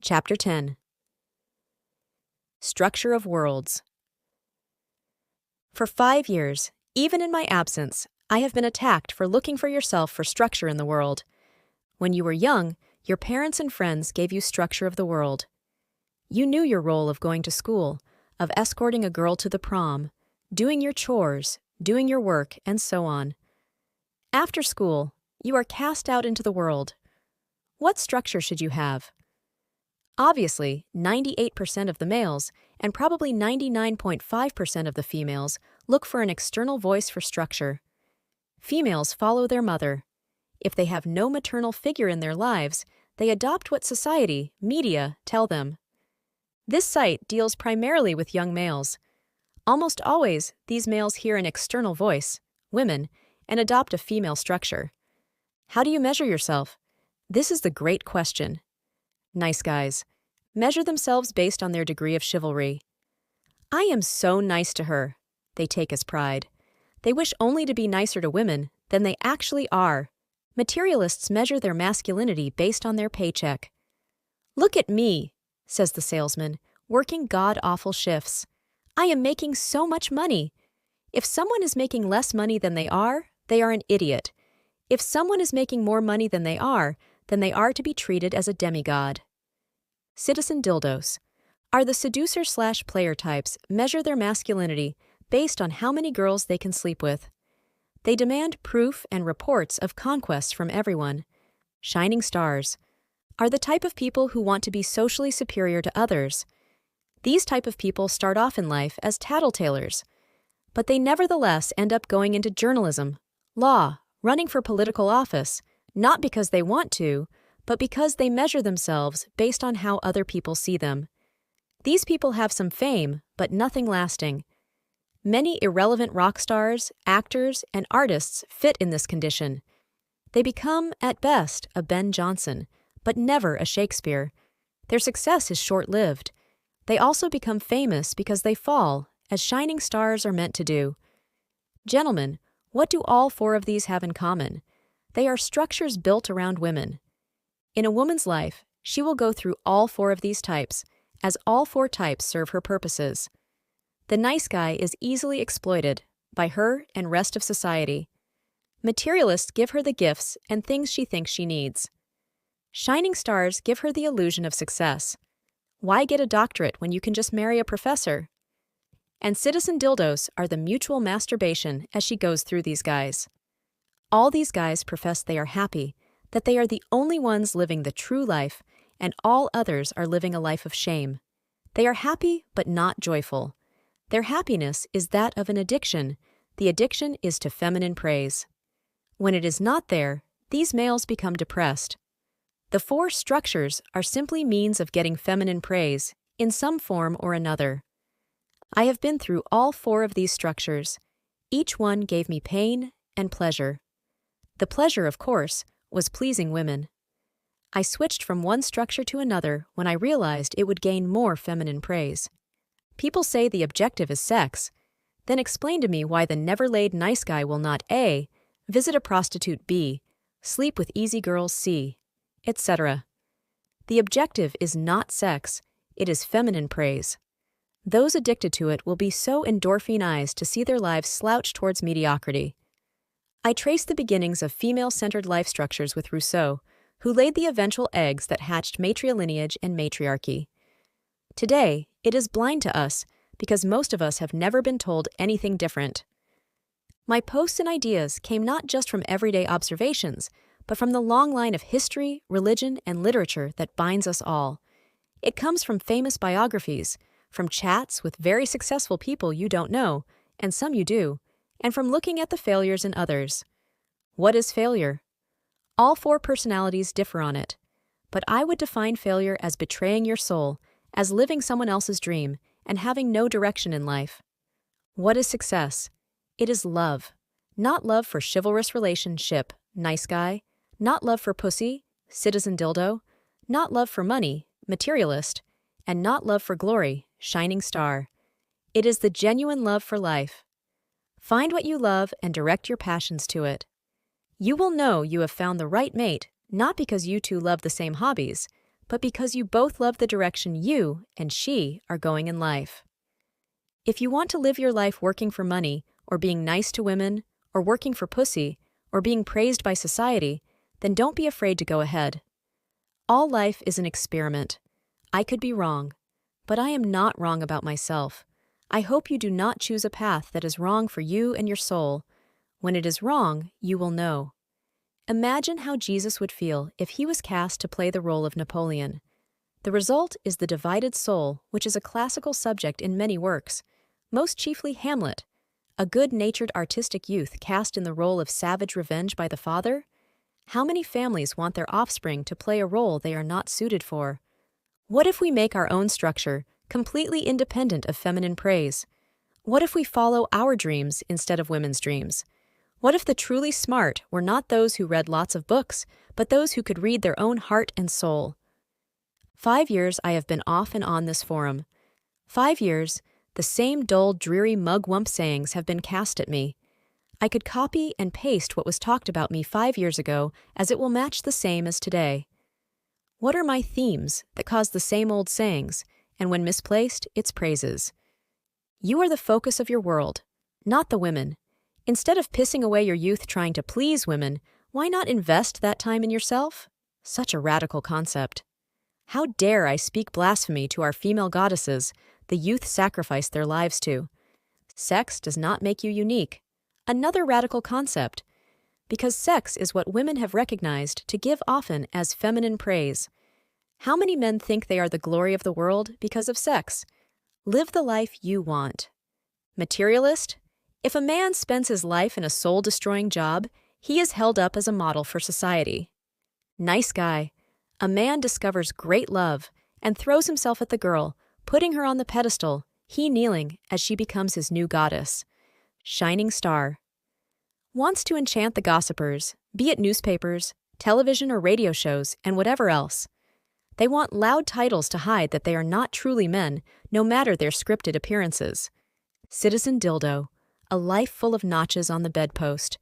Chapter 10. Structure of Worlds. For 5 years, even in my absence, I have been attacked for looking for yourself for structure in the world. When you were young, your parents and friends gave you structure of the world. You knew your role of going to school, of escorting a girl to the prom, doing your chores, doing your work, and so on. After school, you are cast out into the world. What structure should you have? Obviously, 98% of the males, and probably 99.5% of the females, look for an external voice for structure. Females follow their mother. If they have no maternal figure in their lives, they adopt what society, media, tell them. This site deals primarily with young males. Almost always, these males hear an external voice, women, and adopt a female structure. How do you measure yourself? This is the great question. Nice guys measure themselves based on their degree of chivalry. I am so nice to her, they take as pride. They wish only to be nicer to women than they actually are. Materialists measure their masculinity based on their paycheck. Look at me, says the salesman, working god-awful shifts. I am making so much money. If someone is making less money than they are an idiot. If someone is making more money than they are to be treated as a demigod. Citizen dildos. Are the seducer/player types measure their masculinity based on how many girls they can sleep with. They demand proof and reports of conquests from everyone. Shining stars. Are the type of people who want to be socially superior to others. These type of people start off in life as tattletales, but they nevertheless end up going into journalism, law, running for political office, not because they want to, but because they measure themselves based on how other people see them. These people have some fame, but nothing lasting. Many irrelevant rock stars, actors, and artists fit in this condition. They become, at best, a Ben Jonson, but never a Shakespeare. Their success is short-lived. They also become famous because they fall, as shining stars are meant to do. Gentlemen, what do all 4 of these have in common? They are structures built around women. In a woman's life, she will go through all 4 of these types, as all 4 types serve her purposes. The nice guy is easily exploited by her and rest of society. Materialists give her the gifts and things she thinks she needs. Shining stars give her the illusion of success. Why get a doctorate when you can just marry a professor? And citizen dildos are the mutual masturbation as she goes through these guys. All these guys profess they are happy, that they are the only ones living the true life, and all others are living a life of shame. They are happy but not joyful. Their happiness is that of an addiction. The addiction is to feminine praise. When it is not there, these males become depressed. The 4 structures are simply means of getting feminine praise, in some form or another. I have been through all 4 of these structures. Each one gave me pain and pleasure. The pleasure, of course, was pleasing women. I switched from one structure to another when I realized it would gain more feminine praise. People say the objective is sex. Then explain to me why the never-laid nice guy will not A, visit a prostitute B, sleep with easy girls C, etc. The objective is not sex, it is feminine praise. Those addicted to it will be so endorphinized to see their lives slouch towards mediocrity. I trace the beginnings of female-centered life structures with Rousseau, who laid the eventual eggs that hatched matrilineage and matriarchy. Today, it is blind to us because most of us have never been told anything different. My posts and ideas came not just from everyday observations, but from the long line of history, religion, and literature that binds us all. It comes from famous biographies, from chats with very successful people you don't know, and some you do, and from looking at the failures in others. What is failure? All 4 personalities differ on it, but I would define failure as betraying your soul, as living someone else's dream, and having no direction in life. What is success? It is love. Not love for chivalrous relationship, nice guy, not love for pussy, citizen dildo, not love for money, materialist, and not love for glory, shining star. It is the genuine love for life. Find what you love and direct your passions to it. You will know you have found the right mate, not because you two love the same hobbies, but because you both love the direction you and she are going in life. If you want to live your life working for money, or being nice to women, or working for pussy, or being praised by society, then don't be afraid to go ahead. All life is an experiment. I could be wrong, but I am not wrong about myself. I hope you do not choose a path that is wrong for you and your soul. When it is wrong, you will know. Imagine how Jesus would feel if he was cast to play the role of Napoleon. The result is the divided soul, which is a classical subject in many works, most chiefly Hamlet, a good-natured artistic youth cast in the role of savage revenge by the father. How many families want their offspring to play a role they are not suited for? What if we make our own structure, completely independent of feminine praise? What if we follow our dreams instead of women's dreams? What if the truly smart were not those who read lots of books, but those who could read their own heart and soul? 5 years I have been off and on this forum. 5 years, the same dull, dreary mugwump sayings have been cast at me. I could copy and paste what was talked about me 5 years ago, as it will match the same as today. What are my themes that cause the same old sayings, and when misplaced, its praises? You are the focus of your world, not the women. Instead of pissing away your youth trying to please women, why not invest that time in yourself? Such a radical concept. How dare I speak blasphemy to our female goddesses, the youth sacrificed their lives to? Sex does not make you unique. Another radical concept. Because sex is what women have recognized to give often as feminine praise. How many men think they are the glory of the world because of sex? Live the life you want. Materialist? If a man spends his life in a soul-destroying job, he is held up as a model for society. Nice guy. A man discovers great love and throws himself at the girl, putting her on the pedestal, he kneeling as she becomes his new goddess. Shining star. Wants to enchant the gossipers, be it newspapers, television or radio shows, and whatever else. They want loud titles to hide that they are not truly men, no matter their scripted appearances. Citizen Dildo. A life full of notches on the bedpost.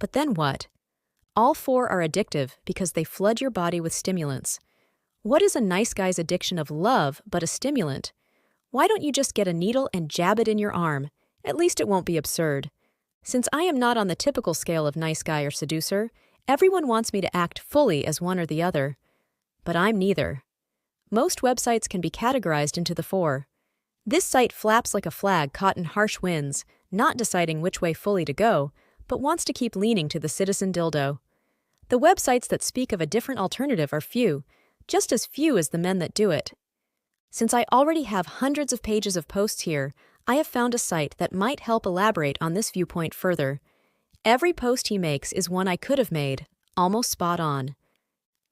But then what? All four are addictive because they flood your body with stimulants. What is a nice guy's addiction of love but a stimulant? Why don't you just get a needle and jab it in your arm? At least it won't be absurd. Since I am not on the typical scale of nice guy or seducer, everyone wants me to act fully as one or the other. But I'm neither. Most websites can be categorized into the four. This site flaps like a flag caught in harsh winds, not deciding which way fully to go, but wants to keep leaning to the citizen dildo. The websites that speak of a different alternative are few, just as few as the men that do it. Since I already have hundreds of pages of posts here, I have found a site that might help elaborate on this viewpoint further. Every post he makes is one I could have made, almost spot on.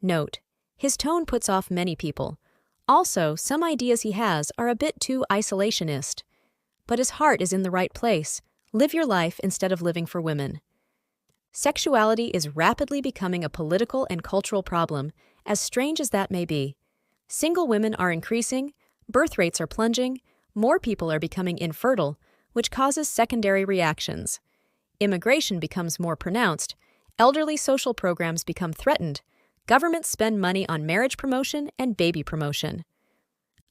Note, his tone puts off many people. Also, some ideas he has are a bit too isolationist. But his heart is in the right place. Live your life instead of living for women. Sexuality is rapidly becoming a political and cultural problem, as strange as that may be. Single women are increasing, birth rates are plunging, more people are becoming infertile, which causes secondary reactions. Immigration becomes more pronounced, elderly social programs become threatened, governments spend money on marriage promotion and baby promotion.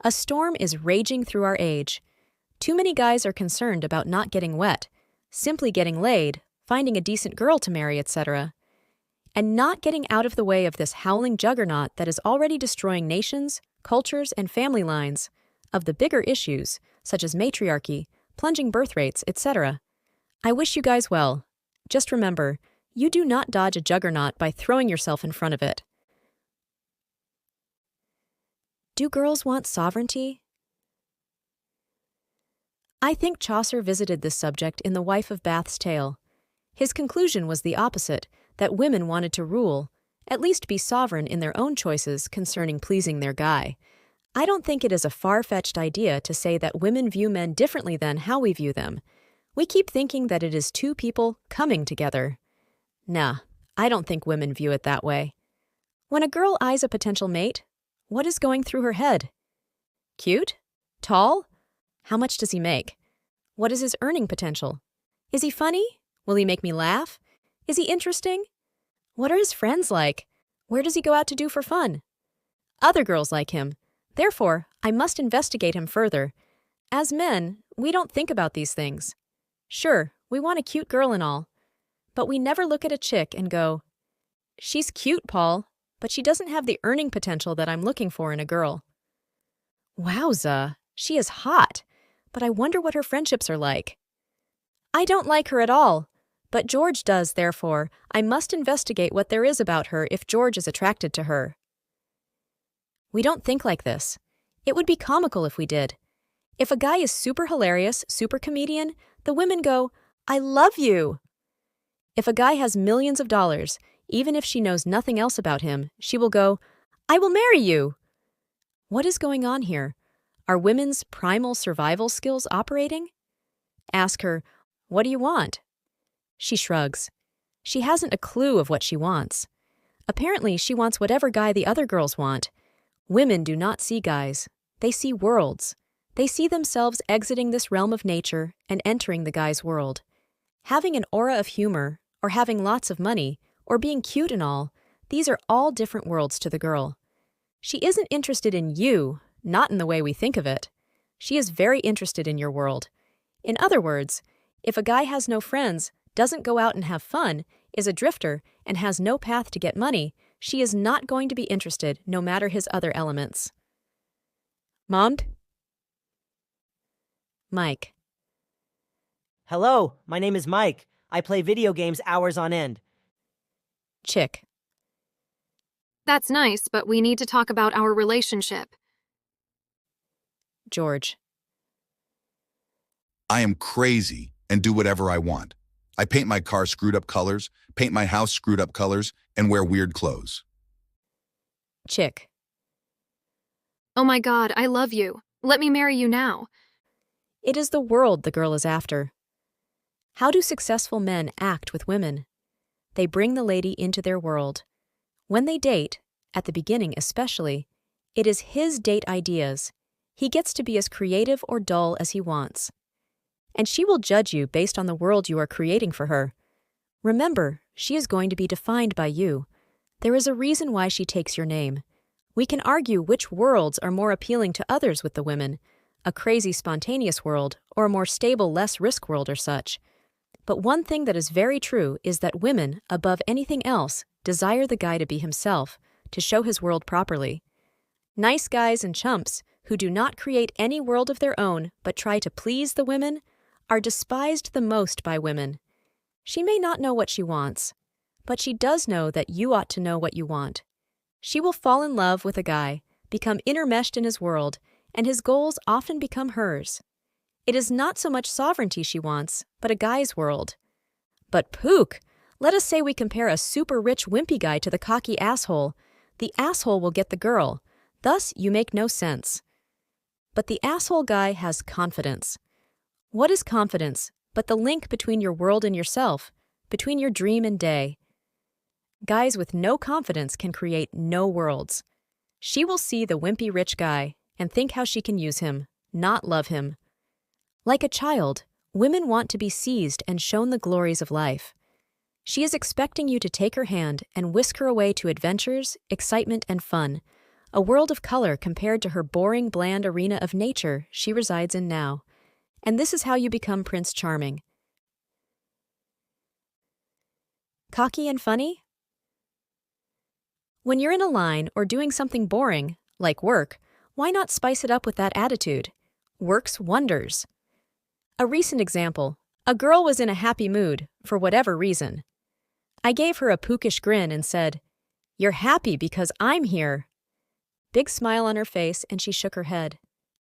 A storm is raging through our age. Too many guys are concerned about not getting wet, simply getting laid, finding a decent girl to marry, etc., and not getting out of the way of this howling juggernaut that is already destroying nations, cultures, and family lines, of the bigger issues, such as matriarchy, plunging birth rates, etc. I wish you guys well. Just remember, you do not dodge a juggernaut by throwing yourself in front of it. Do girls want sovereignty? I think Chaucer visited this subject in The Wife of Bath's Tale. His conclusion was the opposite, that women wanted to rule, at least be sovereign in their own choices concerning pleasing their guy. I don't think it is a far-fetched idea to say that women view men differently than how we view them. We keep thinking that it is two people coming together. Nah, I don't think women view it that way. When a girl eyes a potential mate, what is going through her head? Cute? Tall? How much does he make? What is his earning potential? Is he funny? Will he make me laugh? Is he interesting? What are his friends like? Where does he go out to do for fun? Other girls like him. Therefore, I must investigate him further. As men, we don't think about these things. Sure, we want a cute girl and all. But we never look at a chick and go, she's cute, Paul, but she doesn't have the earning potential that I'm looking for in a girl. Wowza, she is hot, but I wonder what her friendships are like. I don't like her at all, but George does, therefore, I must investigate what there is about her if George is attracted to her. We don't think like this. It would be comical if we did. If a guy is super hilarious, super comedian, the women go, I love you. If a guy has millions of dollars, even if she knows nothing else about him, she will go, I will marry you. What is going on here? Are women's primal survival skills operating? Ask her, what do you want? She shrugs. She hasn't a clue of what she wants. Apparently, she wants whatever guy the other girls want. Women do not see guys. They see worlds. They see themselves exiting this realm of nature and entering the guy's world. Having an aura of humor, or having lots of money, or being cute and all, these are all different worlds to the girl. She isn't interested in you, not in the way we think of it. She is very interested in your world. In other words, if a guy has no friends, doesn't go out and have fun, is a drifter, and has no path to get money, she is not going to be interested no matter his other elements. Mommed? Mike. Hello, my name is Mike. I play video games hours on end. Chick. That's nice, but we need to talk about our relationship. George. I am crazy and do whatever I want. I paint my car screwed up colors, paint my house screwed up colors, and wear weird clothes. Chick. Oh my God, I love you. Let me marry you now. It is the world the girl is after. How do successful men act with women? They bring the lady into their world. When they date, at the beginning especially, it is his date ideas. He gets to be as creative or dull as he wants. And she will judge you based on the world you are creating for her. Remember, she is going to be defined by you. There is a reason why she takes your name. We can argue which worlds are more appealing to others with the women, a crazy, spontaneous world or a more stable, less risk world or such. But one thing that is very true is that women, above anything else, desire the guy to be himself, to show his world properly. Nice guys and chumps who do not create any world of their own but try to please the women are despised the most by women. She may not know what she wants, but she does know that you ought to know what you want. She will fall in love with a guy, become intermeshed in his world, and his goals often become hers. It is not so much sovereignty she wants, but a guy's world. But Pook, let us say we compare a super rich wimpy guy to the cocky asshole. The asshole will get the girl. Thus, you make no sense. But the asshole guy has confidence. What is confidence but the link between your world and yourself, between your dream and day? Guys with no confidence can create no worlds. She will see the wimpy rich guy and think how she can use him, not love him. Like a child, women want to be seized and shown the glories of life. She is expecting you to take her hand and whisk her away to adventures, excitement, and fun, a world of color compared to her boring, bland arena of nature she resides in now. And this is how you become Prince Charming. Cocky and funny? When you're in a line or doing something boring, like work, why not spice it up with that attitude? Works wonders. A recent example, a girl was in a happy mood, for whatever reason. I gave her a pookish grin and said, "You're happy because I'm here." Big smile on her face, and she shook her head.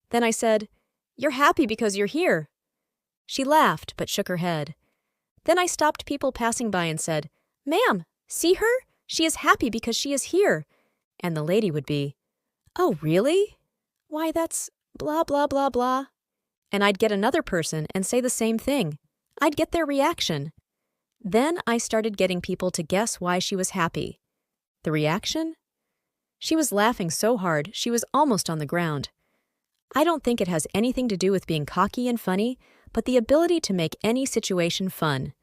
Then I said, "You're happy because you're here." She laughed, but shook her head. Then I stopped people passing by and said, "Ma'am, see her? She is happy because she is here." And the lady would be, "Oh, really? Why, that's blah, blah, blah, blah." And I'd get another person and say the same thing. I'd get their reaction. Then I started getting people to guess why she was happy. The reaction? She was laughing so hard she was almost on the ground. I don't think it has anything to do with being cocky and funny, but the ability to make any situation fun.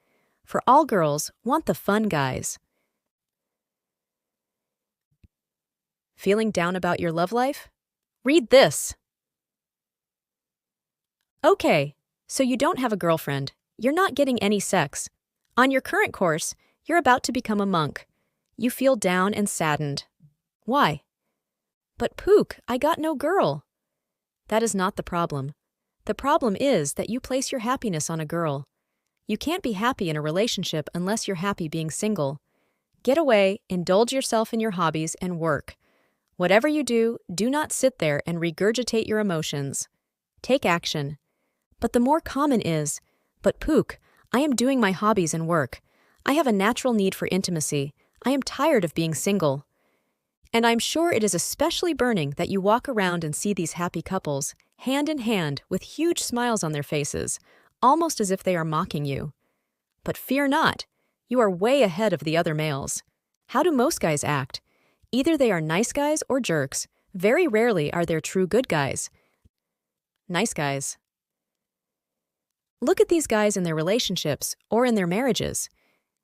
For all girls want the fun guys. Feeling down about your love life? Read this. Okay, so you don't have a girlfriend. You're not getting any sex. On your current course, you're about to become a monk. You feel down and saddened. Why? But Pook, I got no girl. That is not the problem. The problem is that you place your happiness on a girl. You can't be happy in a relationship unless you're happy being single. Get away, indulge yourself in your hobbies, and work. Whatever you do, do not sit there and regurgitate your emotions. Take action. But the more common is, but Pook, I am doing my hobbies and work. I have a natural need for intimacy. I am tired of being single. And I'm sure it is especially burning that you walk around and see these happy couples, hand in hand, with huge smiles on their faces, almost as if they are mocking you. But fear not. You are way ahead of the other males. How do most guys act? Either they are nice guys or jerks. Very rarely are there true good guys. Nice guys. Look at these guys in their relationships or in their marriages.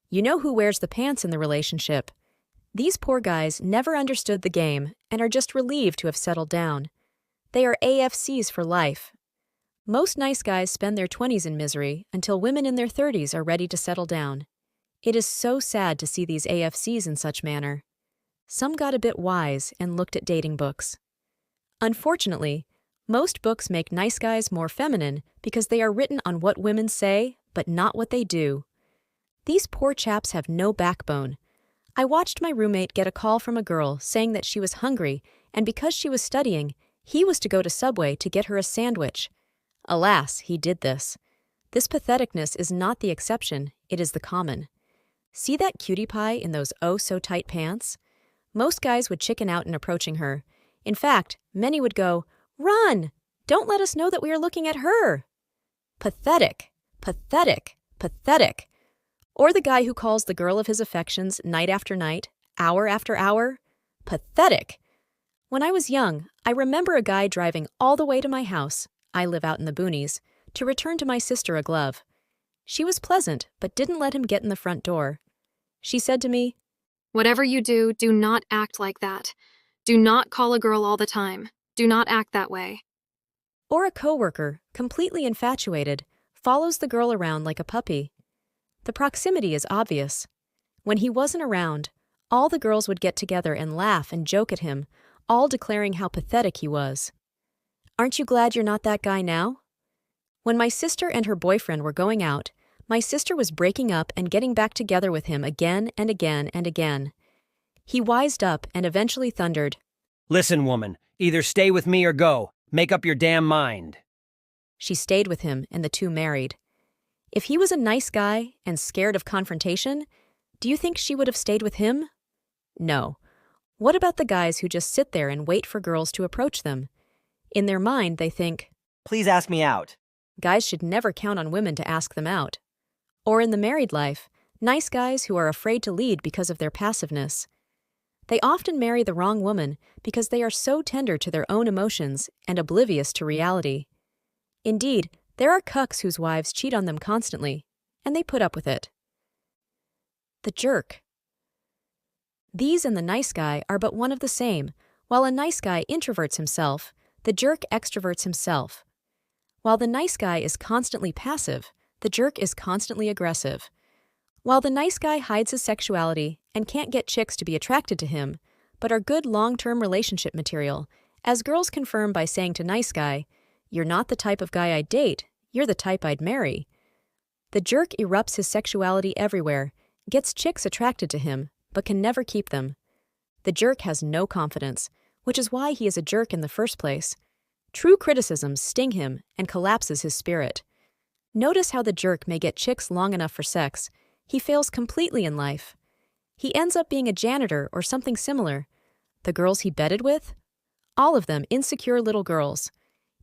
You know who wears the pants in the relationship. These poor guys never understood the game and are just relieved to have settled down. They are AFCs for life. Most nice guys spend their 20s in misery until women in their 30s are ready to settle down. It is so sad to see these AFCs in such manner. Some got a bit wise and looked at dating books. Unfortunately, most books make nice guys more feminine because they are written on what women say, but not what they do. These poor chaps have no backbone. I watched my roommate get a call from a girl saying that she was hungry, and because she was studying, he was to go to Subway to get her a sandwich. Alas, he did this. This patheticness is not the exception, it is the common. See that cutie pie in those oh-so-tight pants? Most guys would chicken out in approaching her. In fact, many would go, "Run! Don't let us know that we are looking at her!" Pathetic, pathetic, pathetic. Or the guy who calls the girl of his affections night after night, hour after hour. Pathetic. When I was young, I remember a guy driving all the way to my house, I live out in the boonies, to return to my sister a glove. She was pleasant, but didn't let him get in the front door. She said to me, Whatever you do, do not act like that. Do not call a girl all the time. Do not act that way. Or a coworker, completely infatuated, follows the girl around like a puppy. The proximity is obvious. When he wasn't around, all the girls would get together and laugh and joke at him, all declaring how pathetic he was. Aren't you glad you're not that guy now? When my sister and her boyfriend were going out, my sister was breaking up and getting back together with him again and again and again. He wised up and eventually thundered, Listen, woman, either stay with me or go. Make up your damn mind. She stayed with him and the two married. If he was a nice guy and scared of confrontation, do you think she would have stayed with him? No. What about the guys who just sit there and wait for girls to approach them? In their mind, they think, Please ask me out. Guys should never count on women to ask them out. Or in the married life, nice guys who are afraid to lead because of their passiveness. They often marry the wrong woman because they are so tender to their own emotions and oblivious to reality. Indeed, there are cucks whose wives cheat on them constantly, and they put up with it. The jerk. These and the nice guy are but one of the same. While a nice guy introverts himself, the jerk extroverts himself. While the nice guy is constantly passive, the jerk is constantly aggressive. While the nice guy hides his sexuality and can't get chicks to be attracted to him, but are good long-term relationship material, as girls confirm by saying to nice guy, "You're not the type of guy I'd date, you're the type I'd marry." The jerk erupts his sexuality everywhere, gets chicks attracted to him, but can never keep them. The jerk has no confidence, which is why he is a jerk in the first place. True criticisms sting him and collapses his spirit. Notice how the jerk may get chicks long enough for sex. He fails completely in life. He ends up being a janitor or something similar. The girls he bedded with? All of them insecure little girls.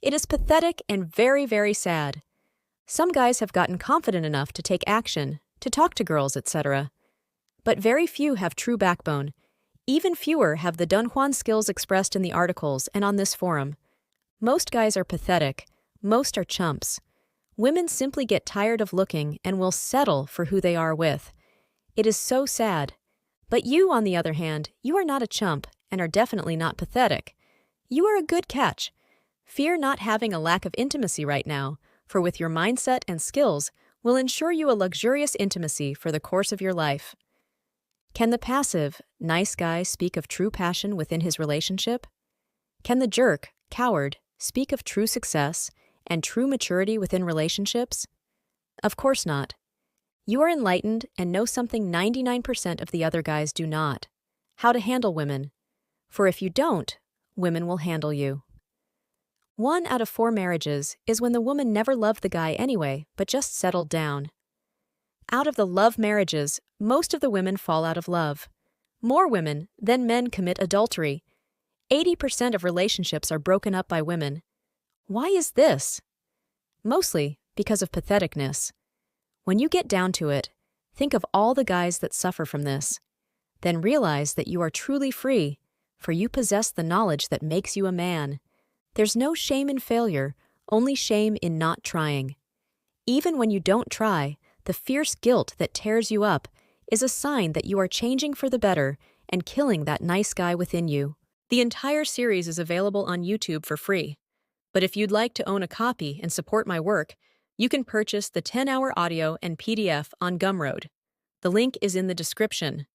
It is pathetic and very, very sad. Some guys have gotten confident enough to take action, to talk to girls, etc. But very few have true backbone. Even fewer have the Don Juan skills expressed in the articles and on this forum. Most guys are pathetic. Most are chumps. Women simply get tired of looking and will settle for who they are with. It is so sad. But you, on the other hand, you are not a chump, and are definitely not pathetic. You are a good catch. Fear not having a lack of intimacy right now, for with your mindset and skills will ensure you a luxurious intimacy for the course of your life. Can the passive, nice guy speak of true passion within his relationship? Can the jerk, coward, speak of true success and true maturity within relationships? Of course not. You are enlightened and know something 99% of the other guys do not: how to handle women. For if you don't, women will handle you. 1 out of 4 marriages is when the woman never loved the guy anyway, but just settled down. Out of the love marriages, most of the women fall out of love. More women than men commit adultery. 80% of relationships are broken up by women. Why is this? Mostly because of patheticness. When you get down to it, think of all the guys that suffer from this. Then realize that you are truly free, for you possess the knowledge that makes you a man. There's no shame in failure, only shame in not trying. Even when you don't try, the fierce guilt that tears you up is a sign that you are changing for the better and killing that nice guy within you. The entire series is available on YouTube for free. But if you'd like to own a copy and support my work, you can purchase the 10-hour audio and PDF on Gumroad. The link is in the description.